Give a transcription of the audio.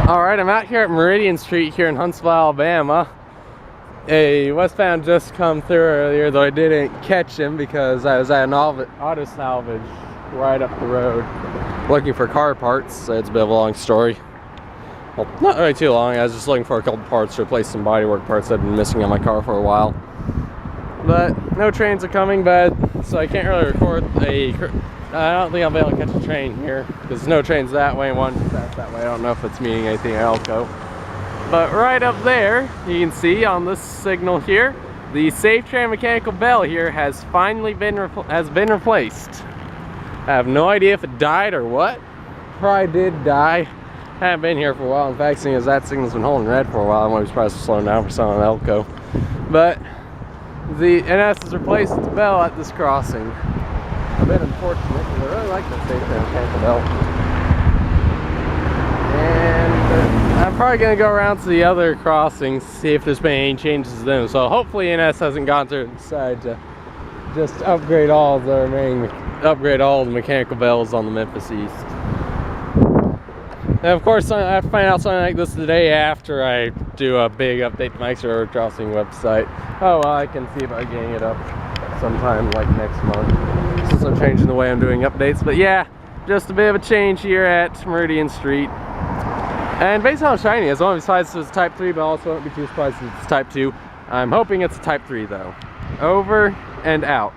Alright, I'm out here at Meridian Street here in Huntsville, Alabama. A westbound just come through earlier, though I didn't catch him because I was at an auto salvage right up the road looking for car parts. So it's a bit of a long story. Well, not really too long. I was just looking for a couple parts to replace some bodywork parts that had been missing on my car for a while. But no trains are coming, so I can't really record I don't think I'll be able to catch a train here because there's no trains that way and one that's that way. I don't know if it's meaning anything at Elko. But right up there, you can see on this signal here, the Safe Train mechanical bell here has finally been replaced. I have no idea if it died or what. Probably did die. Haven't been here for a while. In fact, seeing as that signal's been holding red for a while, I'm always surprised it's slowing down for someone on Elko. But the NS has replaced the bell at this crossing. A bit unfortunate because I really like the Safe Train mechanical bell. And I'm probably going to go around to the other crossings, see if there's been any changes to them. So hopefully NS hasn't gone to decide to just upgrade all the mechanical bells on the Memphis East. And of course, I have to find out something like this the day after I do a big update to my Road Crossing website. Oh well, I can see about getting it up sometime like next month, since I'm changing the way I'm doing updates. But yeah, just a bit of a change here at Meridian Street. And based on how shiny it is, I won't be surprised if it's Type 3, but also won't be too surprised if it's Type 2. I'm hoping it's a Type 3 though. Over and out.